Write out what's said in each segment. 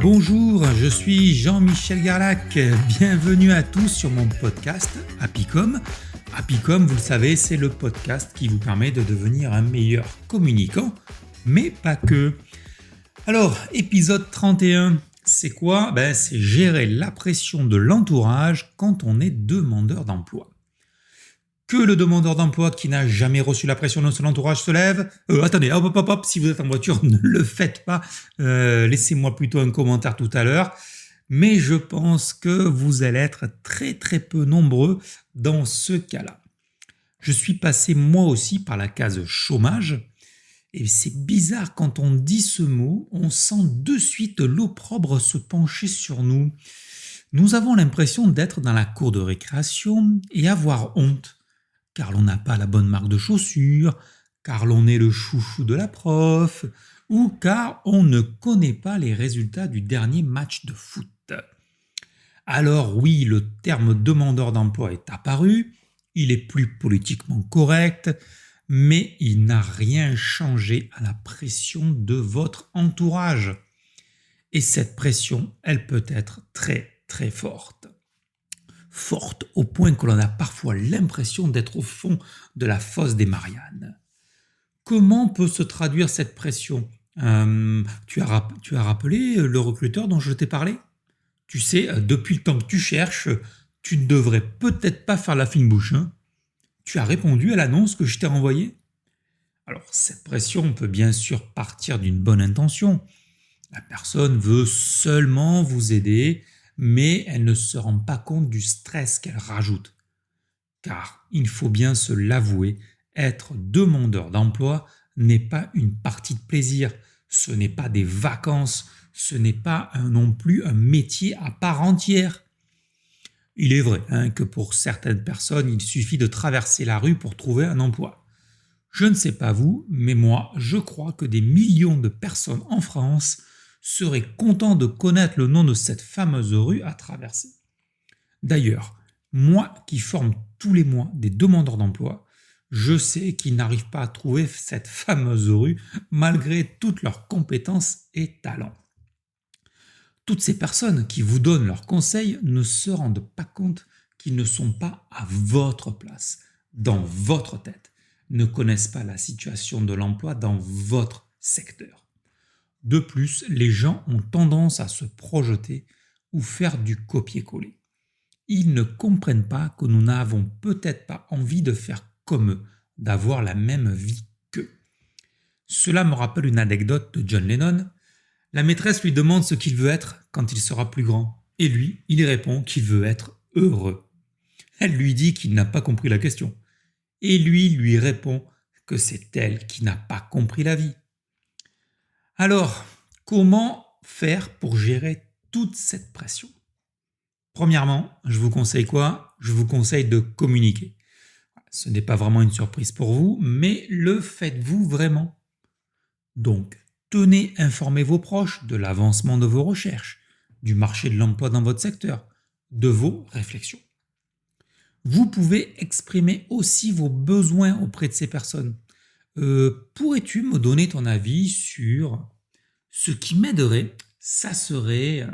Bonjour, je suis Jean-Michel Garlac. Bienvenue à tous sur mon podcast Happycom. Happycom, vous le savez, c'est le podcast qui vous permet de devenir un meilleur communicant, mais pas que. Alors, épisode 31, c'est quoi ? C'est gérer la pression de l'entourage quand on est demandeur d'emploi. Que le demandeur d'emploi qui n'a jamais reçu la pression de son entourage se lève. Attendez, hop, si vous êtes en voiture, ne le faites pas. Laissez-moi plutôt un commentaire tout à l'heure. Mais je pense que vous allez être très très peu nombreux dans ce cas-là. Je suis passé moi aussi par la case chômage. Et c'est bizarre, quand on dit ce mot, on sent de suite l'opprobre se pencher sur nous. Nous avons l'impression d'être dans la cour de récréation et avoir honte. Car l'on n'a pas la bonne marque de chaussures, car l'on est le chouchou de la prof, ou car on ne connaît pas les résultats du dernier match de foot. Alors oui, le terme demandeur d'emploi est apparu, il est plus politiquement correct, mais il n'a rien changé à la pression de votre entourage. Et cette pression, elle peut être très très forte. Forte au point que l'on a parfois l'impression d'être au fond de la fosse des Mariannes. Comment peut se traduire cette pression ? Tu as rappelé le recruteur dont je t'ai parlé ? Tu sais, depuis le temps que tu cherches, tu ne devrais peut-être pas faire la fine bouche. Tu as répondu à l'annonce que je t'ai envoyée ? Alors, cette pression peut bien sûr partir d'une bonne intention. La personne veut seulement vous aider, mais elle ne se rend pas compte du stress qu'elle rajoute. Car, il faut bien se l'avouer, être demandeur d'emploi n'est pas une partie de plaisir, ce n'est pas des vacances, ce n'est pas non plus un métier à part entière. Il est vrai que pour certaines personnes, il suffit de traverser la rue pour trouver un emploi. Je ne sais pas vous, mais moi, je crois que des millions de personnes en France seraient contents de connaître le nom de cette fameuse rue à traverser. D'ailleurs, moi qui forme tous les mois des demandeurs d'emploi, je sais qu'ils n'arrivent pas à trouver cette fameuse rue malgré toutes leurs compétences et talents. Toutes ces personnes qui vous donnent leurs conseils ne se rendent pas compte qu'ils ne sont pas à votre place, dans votre tête, ne connaissent pas la situation de l'emploi dans votre secteur. De plus, les gens ont tendance à se projeter ou faire du copier-coller. Ils ne comprennent pas que nous n'avons peut-être pas envie de faire comme eux, d'avoir la même vie qu'eux. Cela me rappelle une anecdote de John Lennon. La maîtresse lui demande ce qu'il veut être quand il sera plus grand, et lui, il répond qu'il veut être heureux. Elle lui dit qu'il n'a pas compris la question, et lui répond que c'est elle qui n'a pas compris la vie. Alors, comment faire pour gérer toute cette pression ? Premièrement, je vous conseille quoi ? Je vous conseille de communiquer. Ce n'est pas vraiment une surprise pour vous, mais le faites-vous vraiment ? Donc, tenez informés vos proches de l'avancement de vos recherches, du marché de l'emploi dans votre secteur, de vos réflexions. Vous pouvez exprimer aussi vos besoins auprès de ces personnes. Pourrais-tu me donner ton avis sur ce qui m'aiderait ? Ça serait...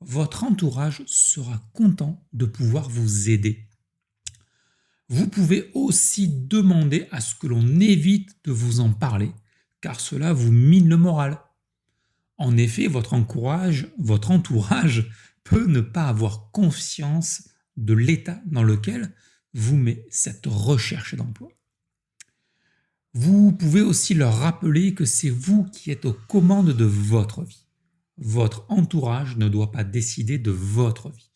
Votre entourage sera content de pouvoir vous aider. Vous pouvez aussi demander à ce que l'on évite de vous en parler, car cela vous mine le moral. En effet, votre entourage peut ne pas avoir conscience de l'état dans lequel vous met cette recherche d'emploi. Vous pouvez aussi leur rappeler que c'est vous qui êtes aux commandes de votre vie. Votre entourage ne doit pas décider de votre vie.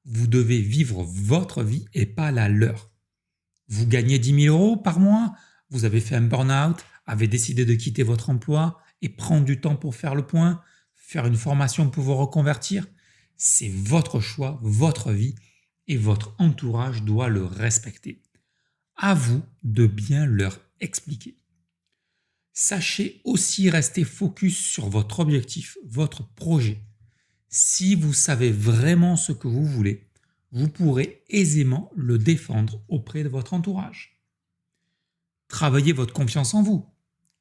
Vous devez vivre votre vie et pas la leur. Vous gagnez 10 000 € par mois, vous avez fait un burn-out, avez décidé de quitter votre emploi et prendre du temps pour faire le point, faire une formation pour vous reconvertir. C'est votre choix, votre vie et votre entourage doit le respecter. À vous de bien leur expliquer. Sachez aussi rester focus sur votre objectif, votre projet. Si vous savez vraiment ce que vous voulez, vous pourrez aisément le défendre auprès de votre entourage. Travaillez votre confiance en vous.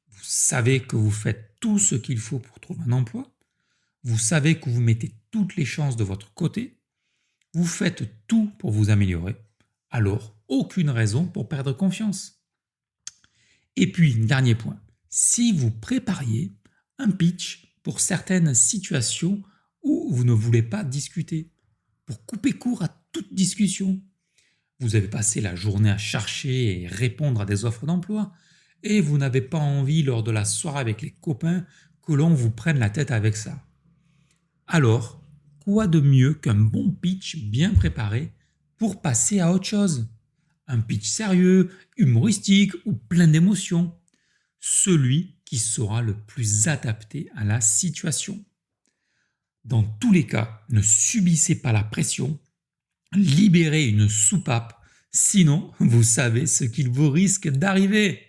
Vous savez que vous faites tout ce qu'il faut pour trouver un emploi. vous savez que vous mettez toutes les chances de votre côté, vous faites tout pour vous améliorer, alors aucune raison pour perdre confiance. Et puis, dernier point, si vous prépariez un pitch pour certaines situations où vous ne voulez pas discuter, pour couper court à toute discussion. Vous avez passé la journée à chercher et répondre à des offres d'emploi et vous n'avez pas envie lors de la soirée avec les copains que l'on vous prenne la tête avec ça. Alors, quoi de mieux qu'un bon pitch bien préparé pour passer à autre chose ? Un pitch sérieux, humoristique ou plein d'émotions. Celui qui sera le plus adapté à la situation. Dans tous les cas, ne subissez pas la pression, libérez une soupape, sinon vous savez ce qu'il vous risque d'arriver.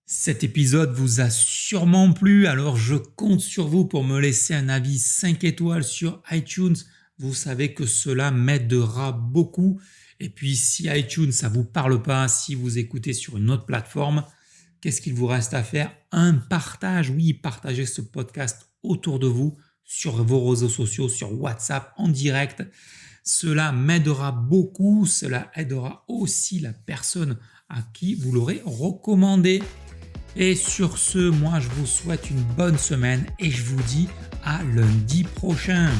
Cet épisode vous a sûrement plu, alors je compte sur vous pour me laisser un avis 5 étoiles sur iTunes. Vous savez que cela m'aidera beaucoup. Et puis si iTunes ça vous parle pas, si vous écoutez sur une autre plateforme, qu'est-ce qu'il vous reste à faire ? Un partage, oui, partagez ce podcast autour de vous, sur vos réseaux sociaux, sur WhatsApp, en direct. Cela m'aidera beaucoup, cela aidera aussi la personne à qui vous l'aurez recommandé. Et sur ce, moi je vous souhaite une bonne semaine et je vous dis à lundi prochain.